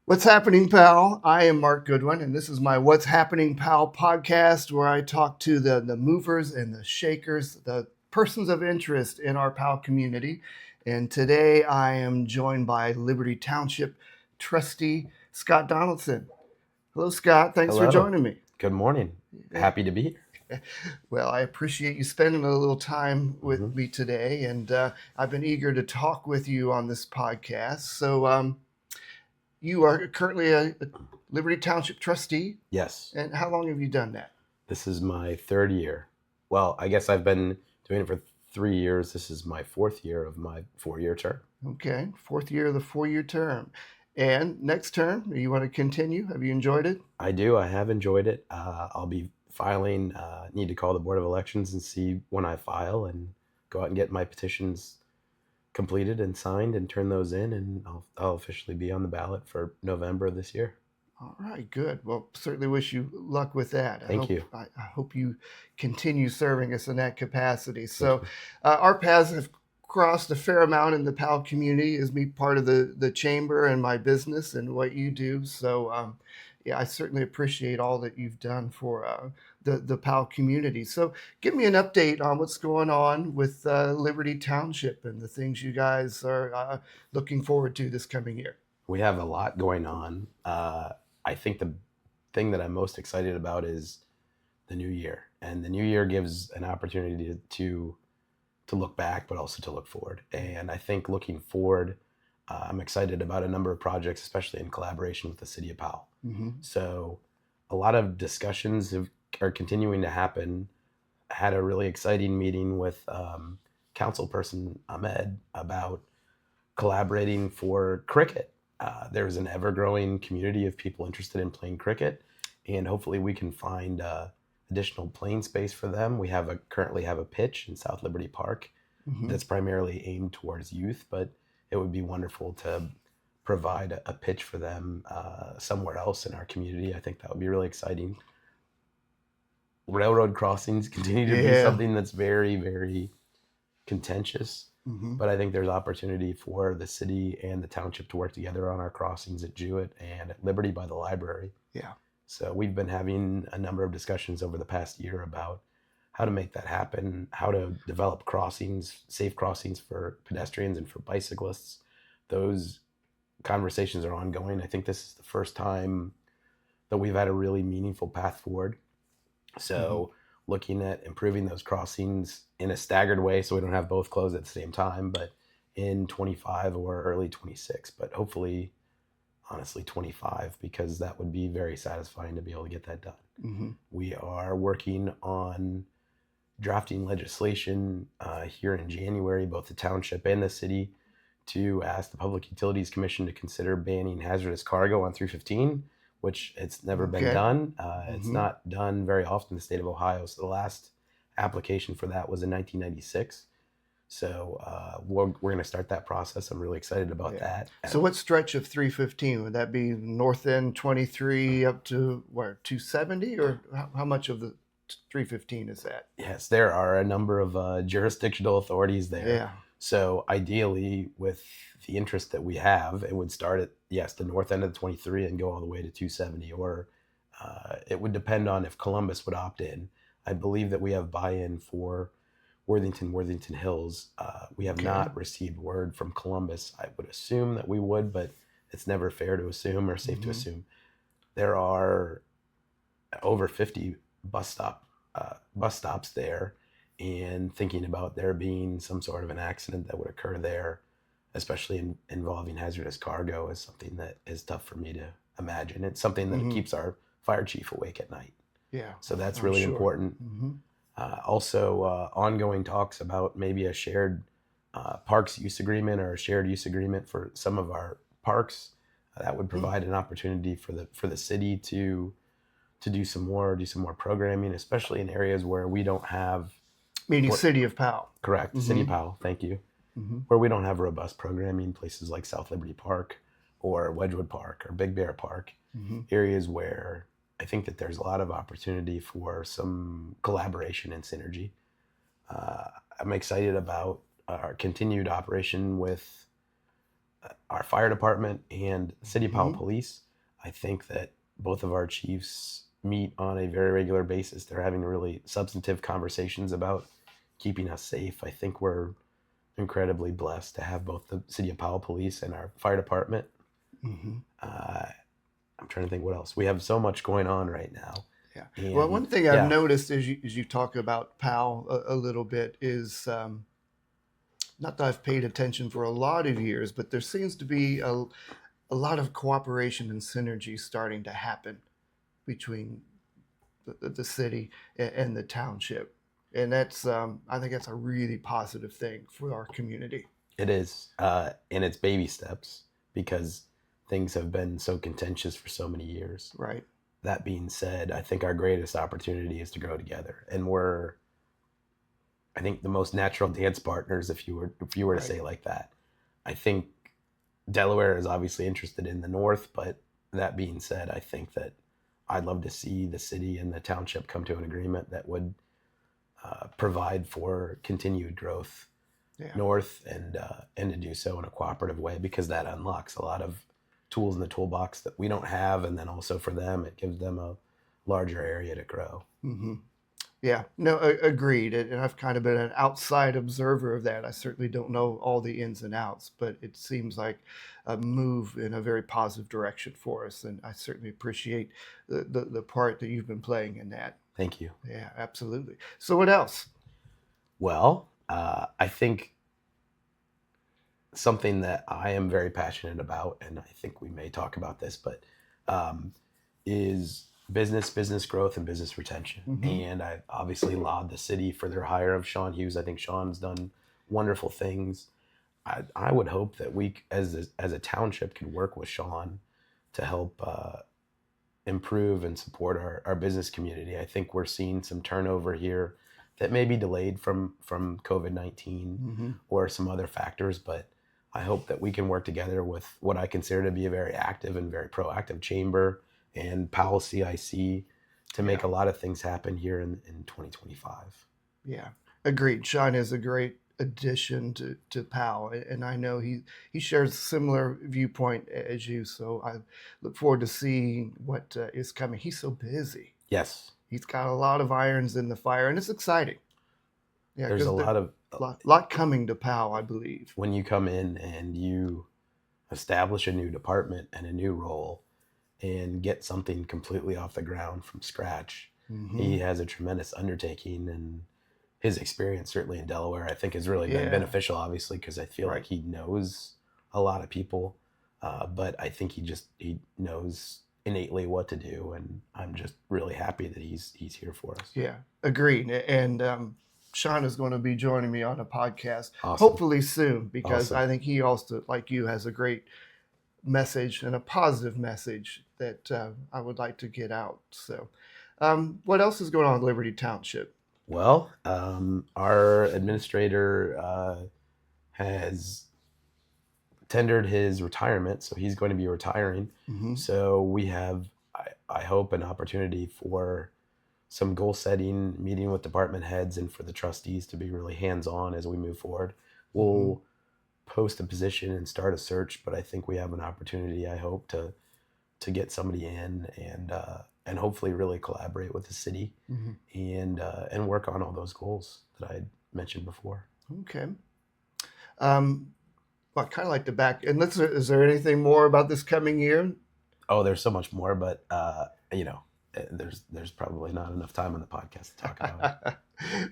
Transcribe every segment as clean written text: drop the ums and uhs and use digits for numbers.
What's happening, pal? I am Mark Goodwin, and this is my What's Happening, Pal podcast, where I talk to the movers and the shakers, the persons of interest in our pal community. And today I am joined by Liberty Township Trustee Scott Donaldson. Hello, Scott. Thanks for Hello. joining me. Good morning. Happy to be here. Well, I appreciate you spending a little time with Mhm. me today, and I've been eager to talk with you on this podcast. So, you are currently a Liberty Township trustee, Yes, and how long have you done that? this is my third year. Well, I guess I've been doing it for 3 years. This is my fourth year of my 4-year term. Okay, fourth year of the 4-year term. And next term, you want to continue? Have you enjoyed it? I do. I have enjoyed it. I'll be filing, need to call the Board of Elections and see when I file and go out and get my petitions completed and signed and turn those in, and I'll officially be on the ballot for November of this year. All right, good. Well, certainly wish you luck with that. Thank you. I hope you continue serving us in that capacity. Thank So, you. our paths have crossed a fair amount in the PAL community as me part of the chamber and my business and what you do. So, yeah, I certainly appreciate all that you've done for the PAL community. So, give me an update on what's going on with Liberty Township and the things you guys are looking forward to this coming year. We have a lot going on. I think the thing that I'm most excited about is the new year, and the new year gives an opportunity to look back, but also to look forward. And I think looking forward, I'm excited about a number of projects, especially in collaboration with the city of Powell. Mm-hmm. So a lot of discussions are continuing to happen. I had a really exciting meeting with councilperson Ahmed about collaborating for cricket. There's an ever-growing community of people interested in playing cricket, and hopefully we can find additional playing space for them. We currently have a pitch in South Liberty Park Mm-hmm. that's primarily aimed towards youth, but it would be wonderful to provide a pitch for them somewhere else in our community. I think that would be really exciting. Railroad crossings continue to be Yeah. something that's very, very contentious. Mm-hmm. But I think there's opportunity for the city and the township to work together on our crossings at Jewett and at Liberty by the library. Yeah. So we've been having a number of discussions over the past year about how to make that happen, how to develop crossings, safe crossings for pedestrians and for bicyclists. Those conversations are ongoing. I think this is the first time that we've had a really meaningful path forward. So looking at improving those crossings in a staggered way so we don't have both closed at the same time, but in 25 or early 26, but hopefully, honestly, 25, because that would be very satisfying to be able to get that done. Mm-hmm. We are working on drafting legislation here in January, both the township and the city, to ask the Public Utilities Commission to consider banning hazardous cargo on 315, which it's never been done. It's not done very often in the state of Ohio. So the last application for that was in 1996. So we're going to start that process. I'm really excited about that. So what stretch of 315? Would that be north end 23 up to where, 270? Or how much of the 315 is that? Yes, there are a number of jurisdictional authorities there. Yeah. So ideally, with the interest that we have, it would start at, yes, the north end of the 23 and go all the way to 270, or it would depend on if Columbus would opt in. I believe that we have buy-in for Worthington Hills. We have not received word from Columbus. I would assume that we would, but it's never fair to assume or safe to assume. There are over 50 bus stops there, and thinking about there being some sort of an accident that would occur there, especially involving hazardous cargo, is something that is tough for me to imagine. It's something that keeps our fire chief awake at night. Yeah. So that's really important. Also, ongoing talks about maybe a shared parks use agreement or a shared use agreement for some of our parks. That would provide an opportunity for the city to do some more programming, especially in areas where we don't have. Meaning City of Powell. Correct, City of Powell. Thank you. Where we don't have robust programming, places like South Liberty Park or Wedgwood Park or Big Bear Park, areas where I think that there's a lot of opportunity for some collaboration and synergy. I'm excited about our continued operation with our fire department and City of Powell Hmm. Police. I think that both of our chiefs meet on a very regular basis. They're having really substantive conversations about keeping us safe. I think we're incredibly blessed to have both the City of Powell Police and our fire department. Hmm. Uh, I'm trying to think what else. We have so much going on right now. Yeah. Well, And one thing I've yeah, noticed as you talk about Powell a little bit is not that I've paid attention for a lot of years, but there seems to be a lot of cooperation and synergy starting to happen between the city and the township. And that's, I think that's a really positive thing for our community. it is. And it's baby steps because things have been so contentious for so many years. Right. That being said, I think our greatest opportunity is to grow together. And we're, I think, the most natural dance partners if you were to Right. say like that. I think Delaware is obviously interested in the North, but that being said, I think that I'd love to see the city and the township come to an agreement that would provide for continued growth Yeah. north and to do so in a cooperative way because that unlocks a lot of tools in the toolbox that we don't have, and then also for them it gives them a larger area to grow. Hmm. Yeah, no, agreed. And I've kind of been an outside observer of that. I certainly don't know all the ins and outs, but it seems like a move in a very positive direction for us. And I certainly appreciate the part that you've been playing in that. Thank you. Yeah, absolutely. So, what else? Well, I think something that I am very passionate about, and I think we may talk about this, but um, is business growth and business retention. Hmm. And I obviously laud the city for their hire of Sean Hughes. I think Sean's done wonderful things. I would hope that we, as a township, can work with Sean to help improve and support our business community. I think we're seeing some turnover here that may be delayed from COVID-19 Hmm. or some other factors, but I hope that we can work together with what I consider to be a very active and very proactive chamber and Powell CIC to make Yeah, a lot of things happen here in 2025. yeah, agreed. Sean is a great addition to Powell, and I know he shares a similar viewpoint as you. So I look forward to seeing what is coming. He's so busy. Yes, He's got a lot of irons in the fire, and it's exciting. Yeah, there's a because there's lot of lot coming to Powell, I believe. when you come in and you establish a new department and a new role and get something completely off the ground from scratch. Hmm. He has a tremendous undertaking, and his experience, certainly in Delaware, I think has really been Yeah, beneficial, obviously, because I feel like right. he knows a lot of people. But I think he knows innately what to do, and I'm just really happy that he's here for us. Yeah, agreed. And Sean is going to be joining me on a podcast Awesome, hopefully soon because awesome. I think he also, like you, has a great message and a positive message that I would like to get out. So, what else is going on in Liberty Township? Well, our administrator has tendered his retirement, so he's going to be retiring. Hmm. So we have, I hope, an opportunity for some goal setting, meeting with department heads, and for the trustees to be really hands on as we move forward. Hmm. We'll post a position and start a search, but I think we have an opportunity. I hope to get somebody in and hopefully really collaborate with the city Hmm. and work on all those goals that I mentioned before. Okay. Um, well, I kind of like to back. And is there anything more about this coming year? Oh, there's so much more, but there's probably not enough time on the podcast to talk about it.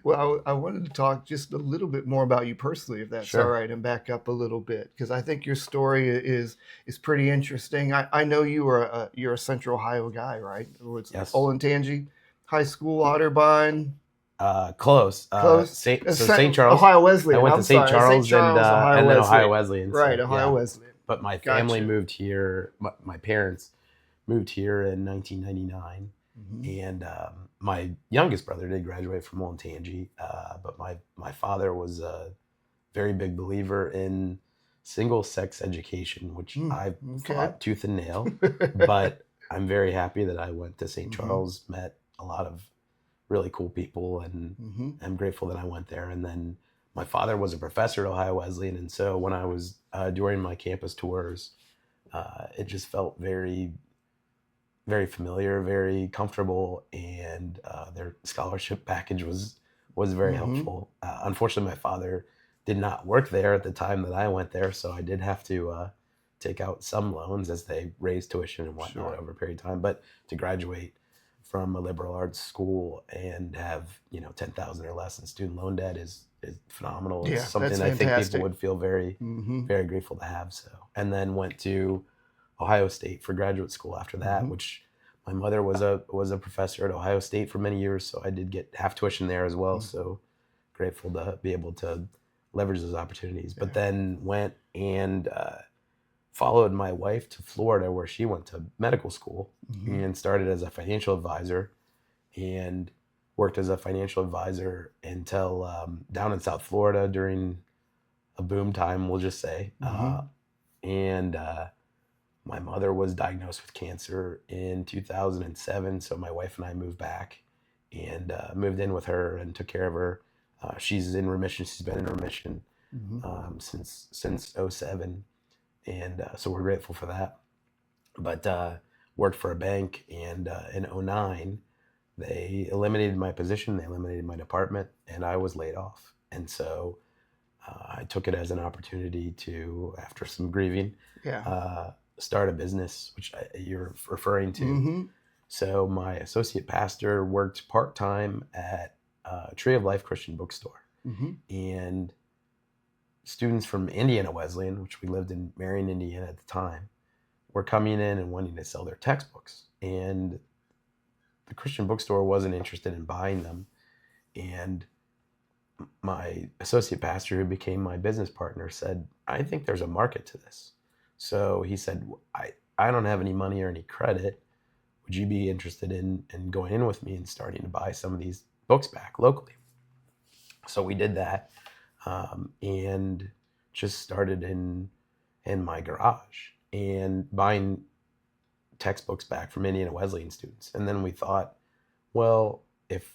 Well, I wanted to talk just a little bit more about you personally, if that's all Sure. right, and back up a little bit because I think your story is pretty interesting. I know you're a Central Ohio guy, right? Or it's Yes. Olentangy High School, Otterbein, Close. close. St. Charles. Ohio I Wesleyan. went I'm to St. sorry, St. Charles Charles, Ohio and then Ohio Wesleyan. Wesleyan. Right, So Ohio yeah, Wesleyan. but my family Gotcha. moved here. My parents moved here in 1999, Hmm. and my youngest brother did graduate from Olentangy, but my father was a very big believer in single sex education, which I Okay. fought tooth and nail. But I'm very happy that I went to St. Hmm. Charles, met a lot of really cool people, and Hmm. I'm grateful that I went there. And then my father was a professor at Ohio Wesleyan, and so when I was during my campus tours, it just felt very, very familiar, very comfortable, and their scholarship package was very Mm-hmm. helpful. Unfortunately, my father did not work there at the time that I went there, so I did have to take out some loans as they raised tuition and whatnot Sure. over a period of time. But to graduate from a liberal arts school and have 10,000 or less in student loan debt is phenomenal. It's Yeah, that's something I think people fantastic. would feel very, Mm-hmm. very grateful to have. So, and then went to Ohio State for graduate school after that, Mm-hmm. which my mother was a professor at Ohio State for many years, so I did get half tuition there as well. So grateful to be able to leverage those opportunities. But Yeah. then went and followed my wife to Florida, where she went to medical school Mm-hmm. and started as a financial advisor, and worked as a financial advisor until down in South Florida during a boom time, we'll just say. Mm-hmm. And My mother was diagnosed with cancer in 2007, so my wife and I moved back and moved in with her and took care of her. She's in remission. She's been in remission Mm-hmm. since '07, and so we're grateful for that. But worked for a bank, and in '09, they eliminated my position. They eliminated my department, and I was laid off. And so I took it as an opportunity to, after some grieving, Yeah. start a business, which you're referring to. Mm-hmm. So my associate pastor worked part-time at Tree of Life Christian Bookstore, Mm-hmm. and students from Indiana Wesleyan, which we lived in Marion, Indiana at the time, were coming in and wanting to sell their textbooks, and the Christian bookstore wasn't interested in buying them. And my associate pastor, who became my business partner, said, I think there's a market to this. So he said, I don't have any money or any credit. Would you be interested in going in with me and starting to buy some of these books back locally? So we did that, and just started in my garage and buying textbooks back from Indiana Wesleyan students. And then we thought, well, if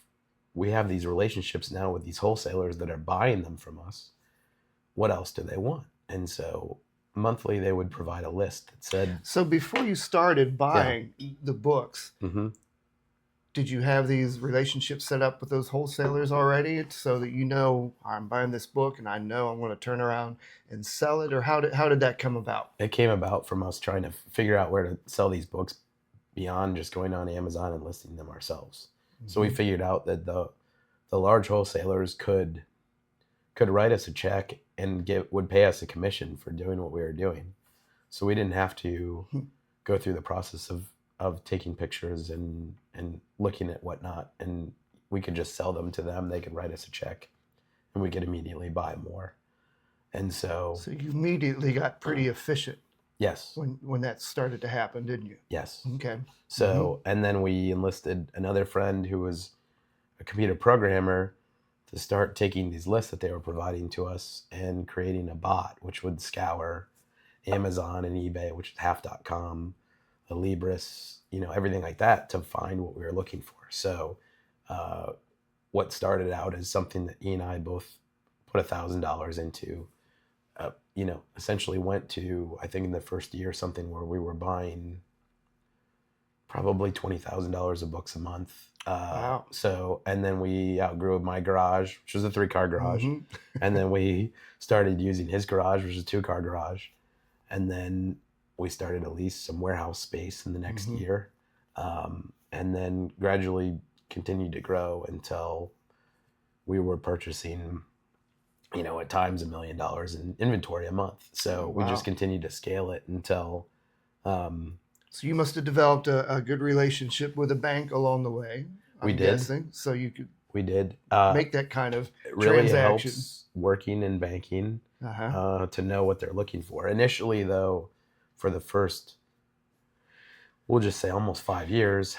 we have these relationships now with these wholesalers that are buying them from us, what else do they want? And so monthly they would provide a list that said, So before you started buying the books, mm-hmm. did you have these relationships set up with those wholesalers already, so that I'm buying this book and I know I'm going to turn around and sell it, or how did that come about? It came about from us trying to figure out where to sell these books beyond just going on Amazon and listing them ourselves. Mm-hmm. So we figured out that the large wholesalers could write us a check and would pay us a commission for doing what we were doing. So we didn't have to go through the process of taking pictures and looking at whatnot, and we could just sell them to them. They could write us a check and we could immediately buy more. And so you immediately got pretty efficient. Yes. When that started to happen, didn't you? Yes. Okay. So, and then we enlisted another friend who was a computer programmer to start taking these lists that they were providing to us and creating a bot, which would scour Amazon and eBay, which is half.com, the Libris, everything like that, to find what we were looking for. So what started out as something that he and I both put $1,000 into, essentially went to, I think in the first year, something where we were buying probably $20,000 of books a month. Wow. So, and then we outgrew my garage, which was a 3-car garage. Mm-hmm. And then we started using his garage, which is a 2-car garage. And then we started to lease some warehouse space in the next year. And then gradually continued to grow until we were purchasing, at times $1 million in inventory a month. So we just continued to scale it until, so you must have developed a good relationship with a bank along the way. I'm guessing, so you could. We did make that kind of it really transaction. Helps working in banking to know what they're looking for. Initially, though, for the first, we'll just say almost 5 years,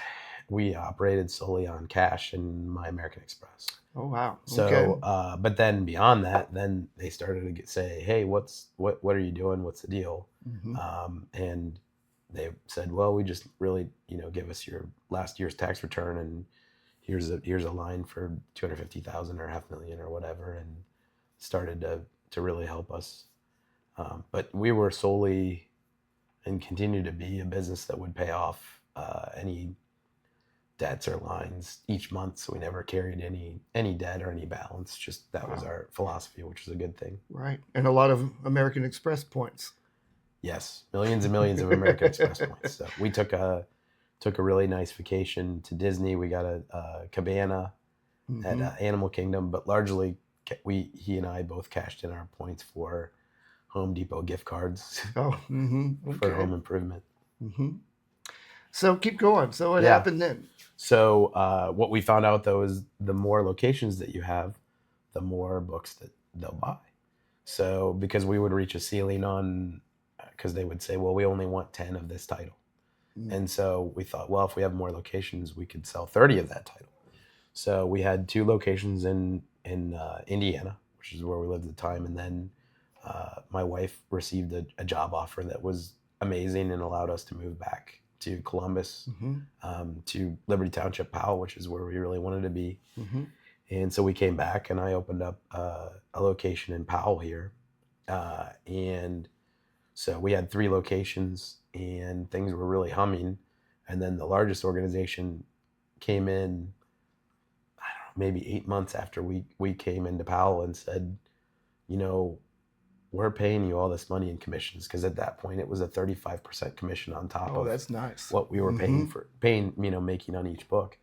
we operated solely on cash and My American Express. Oh wow! So, okay. But then beyond that, then they started to say, "Hey, what are you doing? What's the deal?" And they said, "Well, we just really, give us your last year's tax return, and here's a line for $250,000 or $500,000 or whatever." And started to really help us. But we were solely and continue to be a business that would pay off any debts or lines each month. So we never carried any debt or any balance. Just that was our philosophy, which is a good thing. Right. And a lot of American Express points. Yes, millions and millions of American Express points. So we took a really nice vacation to Disney. We got a cabana at Animal Kingdom, but largely he and I both cashed in our points for Home Depot gift cards Oh, for home improvement. So keep going. So what happened then? So what we found out though is the more locations that you have, the more books that they'll buy. So because we would reach a ceiling on, because they would say, well, we only want 10 of this title. And so we thought, well, if we have more locations, we could sell 30 of that title. So we had 2 locations in Indiana, which is where we lived at the time. And then my wife received a job offer that was amazing and allowed us to move back to Columbus, to Liberty Township, Powell, which is where we really wanted to be. And so we came back and I opened up a location in Powell here. And so we had 3 locations and things were really humming. And then the largest organization came in, I don't know, maybe 8 months after we came into Powell and said, you know, we're paying you all this money in commissions, because at that point it was a 35% commission on top of that's nice. what we were paying, making on each book.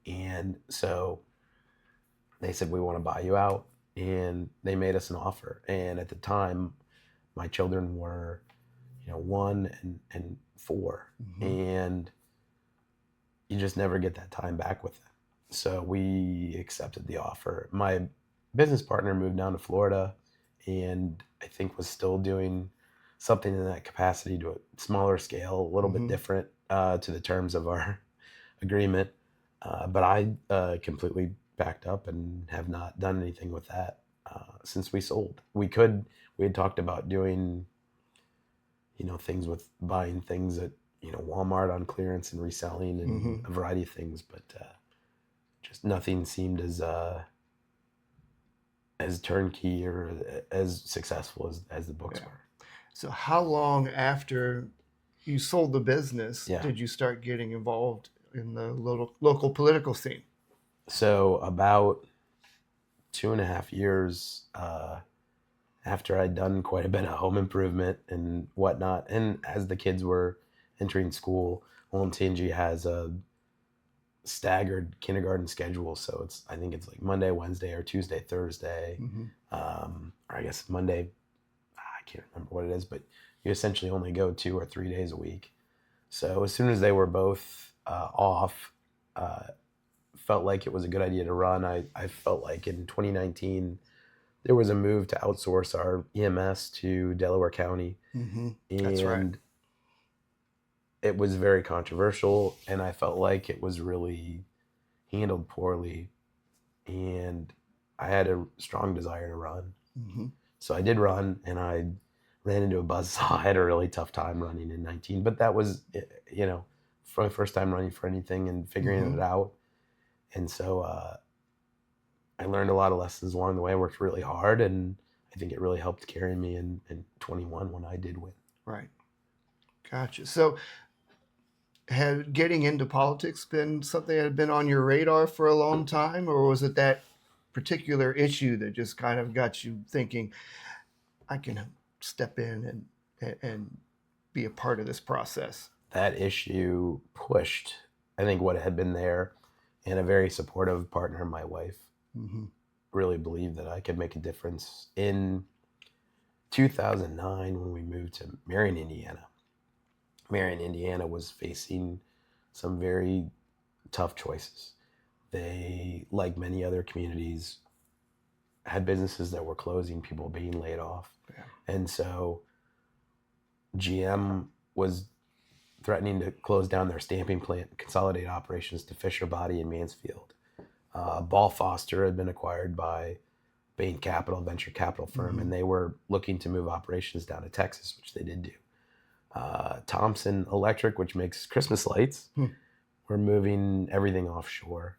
And so they said, we want to buy you out. And they made us an offer. And at the time, my children were, 1 and 4. And you just never get that time back with them. So we accepted the offer. My business partner moved down to Florida and I think was still doing something in that capacity to a smaller scale, a little bit different to the terms of our agreement. But I completely backed up and have not done anything with that since we sold. We had talked about doing, things with buying things at, Walmart on clearance and reselling and a variety of things, but just nothing seemed as turnkey or as successful as the books were. So how long after you sold the business did you start getting involved in the local political scene? So about 2.5 years after I'd done quite a bit of home improvement and whatnot, and as the kids were entering school, OMTNG has a staggered kindergarten schedule. So I think it's like Monday, Wednesday, or Tuesday, Thursday, or I guess Monday, I can't remember what it is, but you essentially only go 2 or 3 days a week. So as soon as they were both off, felt like it was a good idea to run. I felt like in 2019, there was a move to outsource our EMS to Delaware County. And That's right. It was very controversial, and I felt like it was really handled poorly. And I had a strong desire to run. So I did run, and I ran into a buzzsaw. I had a really tough time running in 19, but that was, for my first time running for anything and figuring it out. And so I learned a lot of lessons along the way. I worked really hard, and I think it really helped carry me in 21 when I did win. Right. Gotcha. So had getting into politics been something that had been on your radar for a long time, or was it that particular issue that just kind of got you thinking, I can step in and be a part of this process? That issue pushed, I think, what had been there, and a very supportive partner, my wife, really believed that I could make a difference. In 2009, when we moved to Marion, Indiana was facing some very tough choices. They, like many other communities, had businesses that were closing, people being laid off. And so GM was threatening to close down their stamping plant, consolidate operations to Fisher Body in Mansfield. Ball Foster had been acquired by Bain Capital, venture capital firm, and they were looking to move operations down to Texas, which they did do. Thompson Electric, which makes Christmas lights, were moving everything offshore.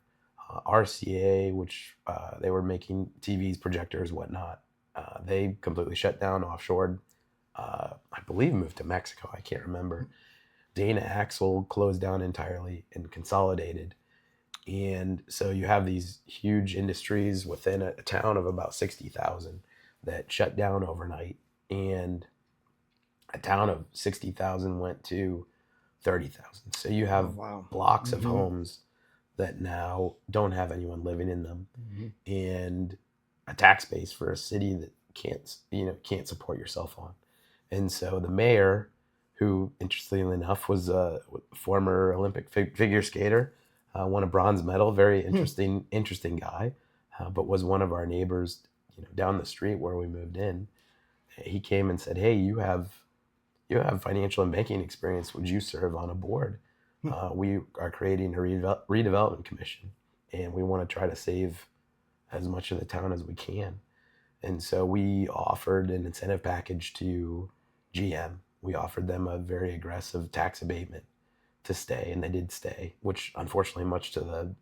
RCA, which they were making TVs, projectors, whatnot, They completely shut down, offshored. I believe moved to Mexico. I can't remember. Dana Axle closed down entirely and consolidated. And so you have these huge industries within a town of about 60,000 that shut down overnight. And a town of 60,000 went to 30,000. So you Oh, have wow. blocks of Mm-hmm. homes that now don't have anyone living in them, Mm-hmm. and a tax base for a city that can't support yourself on. And so the mayor, who interestingly enough was a former Olympic figure skater, won a bronze medal, very interesting guy, but was one of our neighbors, down the street where we moved in. He came and said, "Hey, you have financial and banking experience. Would you serve on a board? We are creating a redevelopment commission, and we want to try to save as much of the town as we can." And so we offered an incentive package to GM. We offered them a very aggressive tax abatement to stay, and they did stay, which unfortunately, much to the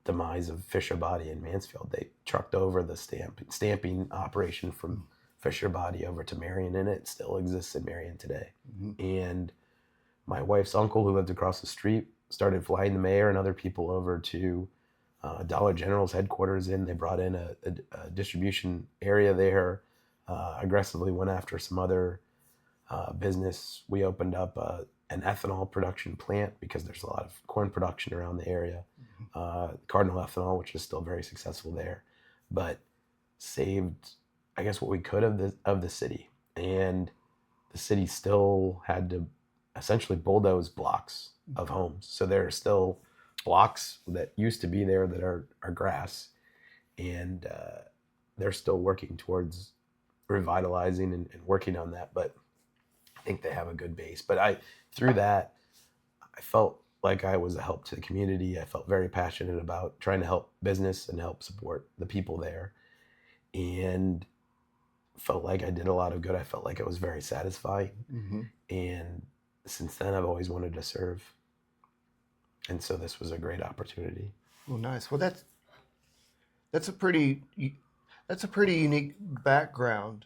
demise of Fisher Body in Mansfield, they trucked over the stamping operation from Fisher Body over to Marion, and it still exists in Marion today. Mm-hmm. And my wife's uncle, who lived across the street, started flying the mayor and other people over to Dollar General's headquarters. They brought in a distribution area there, aggressively went after some other business. We opened up an ethanol production plant because there's a lot of corn production around the area. Cardinal Ethanol, which is still very successful there, but saved, I guess, what we could of the city. And the city still had to essentially bulldoze blocks of homes. So there are still blocks that used to be there that are grass, and they're still working towards revitalizing and working on that. But I think they have a good base. But through that, I felt like I was a help to the community. I felt very passionate about trying to help business and help support the people there, and felt like I did a lot of good. I felt like it was very satisfying. Mm-hmm. And since then, I've always wanted to serve. And so this was a great opportunity. Well, nice. Well, that's a pretty unique background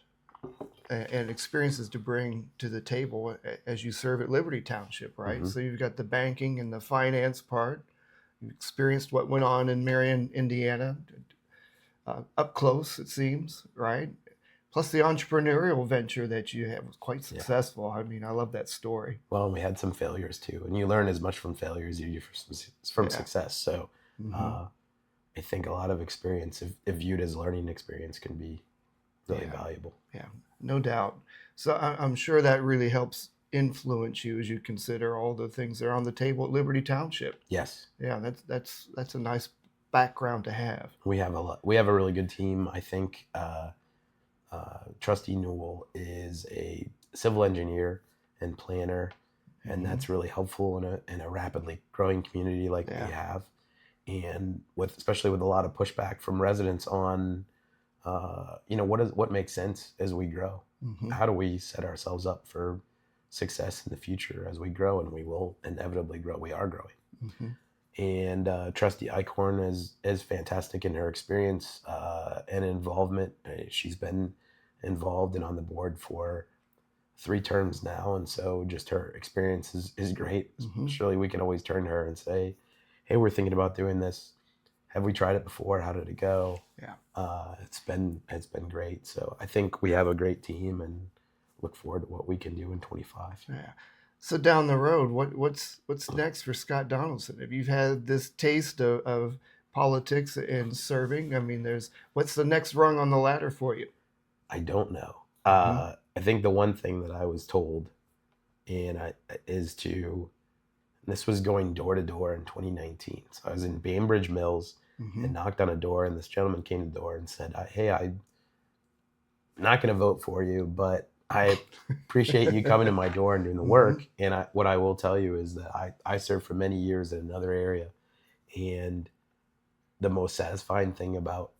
and experiences to bring to the table as you serve at Liberty Township, right? Mm-hmm. So you've got the banking and the finance part. You've experienced what went on in Marion, Indiana, up close, it seems, right? Plus the entrepreneurial venture that you had was quite successful. Yeah. I mean, I love that story. Well, we had some failures too, and you learn as much from failures as you do from success. So I think a lot of experience, if viewed as learning experience, can be really valuable. Yeah, no doubt. So I'm sure that really helps influence you as you consider all the things that are on the table at Liberty Township. Yes. Yeah, that's a nice background to have. We have a really good team. I think Trustee Newell is a civil engineer and planner, and that's really helpful in a rapidly growing community like we have, and especially with a lot of pushback from residents on what makes sense as we grow. Mm-hmm. How do we set ourselves up for success in the future as we grow? And we will inevitably grow. We are growing. Mm-hmm. And Trustee Eichhorn is fantastic in her experience and involvement. She's been involved and on the board for 3 terms now, and so just her experience is great. Mm-hmm. Surely we can always turn to her and say, "Hey, we're thinking about doing this. Have we tried it before? How did it go?" Yeah, it's been great. So I think we have a great team, and look forward to what we can do in 25. Yeah. So down the road, what's next for Scott Donaldson? If you've had this taste of politics and serving, I mean, what's the next rung on the ladder for you? I don't know. Mm-hmm. I think the one thing that I was told, this was going door to door in 2019. So I was in Bainbridge Mills and knocked on a door, and this gentleman came to the door and said, "Hey, I'm not going to vote for you, but I appreciate you coming to my door and doing the work." And what I will tell you is that I served for many years in another area, and the most satisfying thing about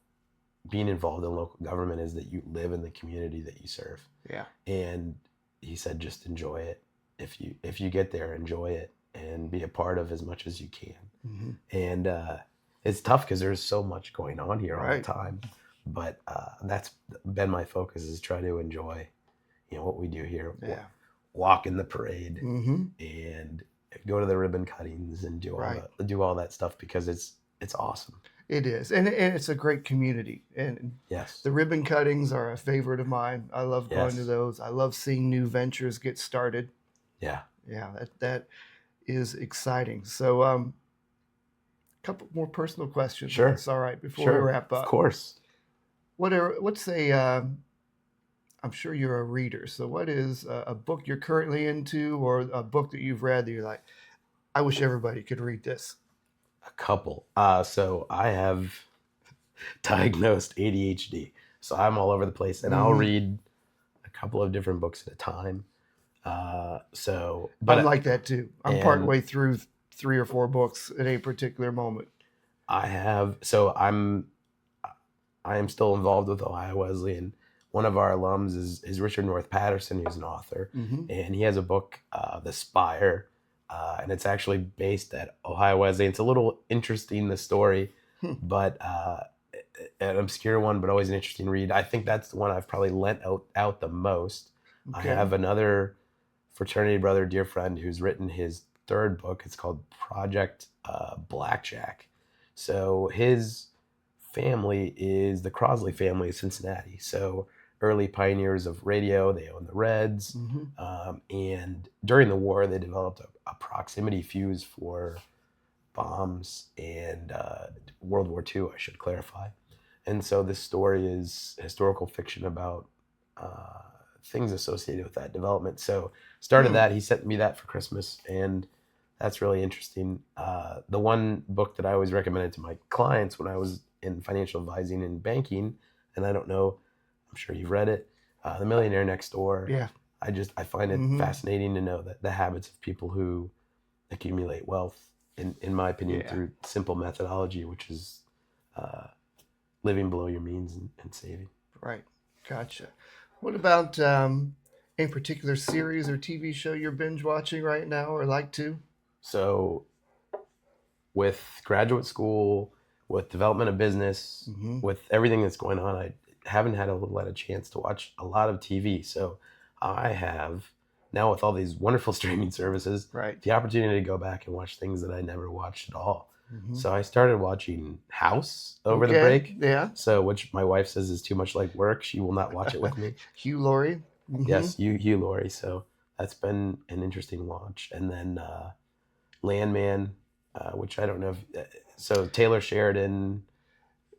being involved in local government is that you live in the community that you serve. Yeah. And he said, just enjoy it. If you get there, enjoy it and be a part of as much as you can. Mm-hmm. And it's tough because there's so much going on here all the time. but that's been my focus, is try to enjoy, what we do here. Yeah. Walk in the parade Mm-hmm. and go to the ribbon cuttings and Right. do all that stuff, because it's awesome. It is, and it's a great community. And Yes. the ribbon cuttings are a favorite of mine. I love going to Yes. those. I love seeing new ventures get started. Yeah. Yeah, that is exciting. So, a couple more personal questions, if Sure. that's all right, before we Sure. wrap Of up. course. What's a I'm sure you're a reader. So, what is a book you're currently into, or a book that you've read that you're like, I wish everybody could read this? A couple. So I have diagnosed ADHD. So I'm all over the place, and I'll Mhm. read a couple of different books at a time. So, I'm but like that too. I'm and partway through 3 or 4 books at a particular moment. I am still involved with Ohio Wesleyan. One of our alums is Richard North Patterson, who's an author, Mm-hmm. and he has a book, The Spire, and it's actually based at Ohio Wesleyan. It's a little interesting, the story, Hmm. but an obscure one, but always an interesting read. I think that's the one I've probably lent out the most. Okay. I have another fraternity brother, dear friend, who's written his third book. It's called Project Blackjack. So his family is the Crosley family of Cincinnati. So early pioneers of radio. They own the Reds. Mm-hmm. And during the war, they developed a proximity fuse for bombs and World War II, I should clarify. And so this story is historical fiction about things associated with that development. So started that. He sent me that for Christmas, and that's really interesting. The one book that I always recommended to my clients when I was in financial advising and banking, and I don't know, I'm sure you've read it, The Millionaire Next Door. Yeah. I find it Mhm. fascinating to know that the habits of people who accumulate wealth, in my opinion, Yeah. through simple methodology, which is living below your means and saving. Right. Gotcha. What about any particular series or TV show you're binge watching right now or like to? So with graduate school, with development of business, Mm-hmm. with everything that's going on, I haven't had a lot of chance to watch a lot of TV. So I have now, with all these wonderful streaming services, Right. the opportunity to go back and watch things that I never watched at all. Mm-hmm. So I started watching House over the Okay. break. Yeah. So, which my wife says is too much like work. She will not watch it with me. Hugh Laurie. Mm-hmm. Yes, Hugh Laurie. So that's been an interesting watch. And then Landman, which I don't know if, so Taylor Sheridan,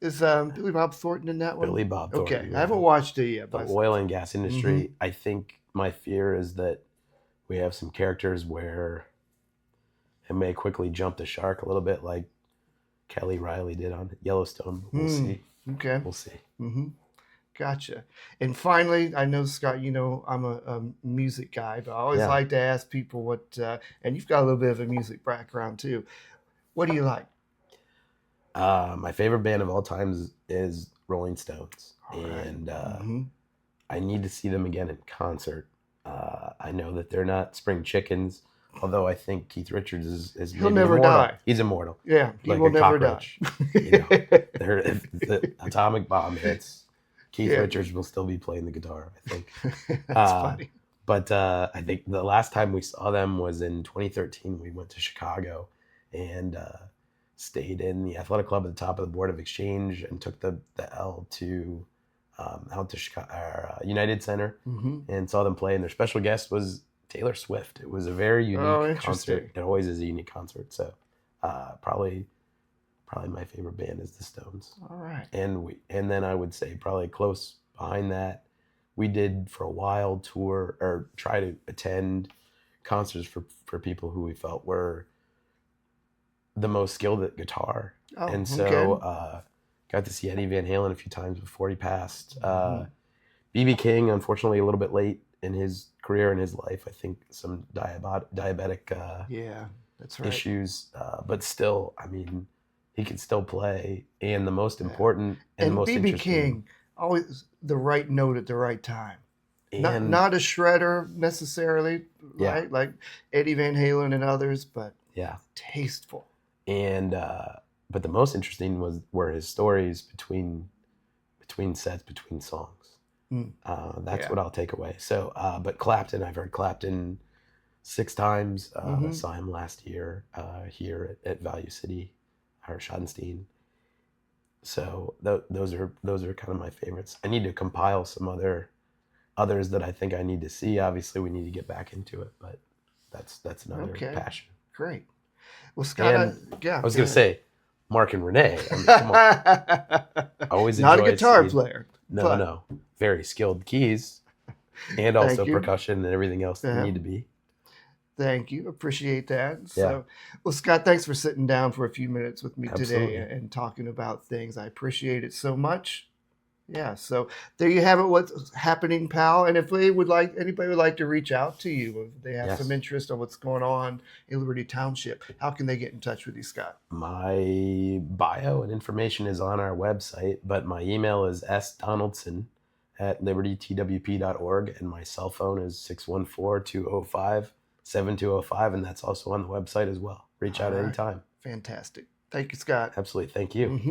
Is Billy Bob Thornton in that one? Billy Bob Okay. Thornton. I haven't watched it yet. The But oil and gas industry. I think my fear is that we have some characters where it may quickly jump the shark a little bit, like Kelly Riley did on Yellowstone. We'll see. Okay. We'll see. Mm-hmm. Gotcha. And finally, I know, Scott, I'm a music guy, but I always Yeah. like to ask people what, and you've got a little bit of a music background too. What do you like? My favorite band of all time is Rolling Stones. All right. And I need to see them again in concert. I know that they're not spring chickens, although I think Keith Richards is He'll maybe never immortal. die. He's immortal. Yeah, he Like will a never cockroach. die. If the atomic bomb hits, Keith Yeah. Richards will still be playing the guitar, I think. That's funny. But I think the last time we saw them was in 2013. We went to Chicago and stayed in the athletic club at the top of the Board of Exchange and took the L to out to Chicago, United Center, and saw them play. And their special guest was Taylor Swift. It was a very unique concert. It always is a unique concert. So probably my favorite band is the Stones. All right. And then I would say probably close behind that, we did for a while tour or try to attend concerts for people who we felt were the most skilled at guitar. Oh, and so got to see Eddie Van Halen a few times before he passed. B.B. King, unfortunately, a little bit late in his career and his life. I think some diabetic yeah, that's right. issues. But still, I mean, he could still play. And the most important and the most B.B. interesting. King, always the right note at the right time. And Not a shredder necessarily, Yeah. right? Like Eddie Van Halen and others, but yeah. tasteful. And but the most interesting were his stories between between sets, between songs. Mm, That's yeah. what I'll take away. So, but Clapton, I've heard Clapton 6 times. Hmm. Saw him last year here at Value City, or Schottenstein. So those are kind of my favorites. I need to compile some others that I think I need to see. Obviously, we need to get back into it, but that's another Okay. passion. Great. Well, Scott, And yeah, I was go going to ahead. say, Mark and Renee. I mean, come on. I always Not a enjoy guitar seeing. player, No, but no, very skilled keys, and also thank you. percussion and everything else that you Uh, need to be. Thank you. Appreciate that. Yeah, So, well, Scott, thanks for sitting down for a few minutes with me today absolutely. and talking about things. I appreciate it so much. Yeah. So there you have it. What's happening, pal? And if anybody would like to reach out to you, if they have some Yes. interest on what's going on in Liberty Township, how can they get in touch with you, Scott? My bio and information is on our website, but my email is sdonaldson@libertytwp.org, and my cell phone is 614-205-7205, and that's also on the website as well. Reach All out right. anytime. Fantastic. Thank you, Scott. Absolutely. Thank you. Mhm.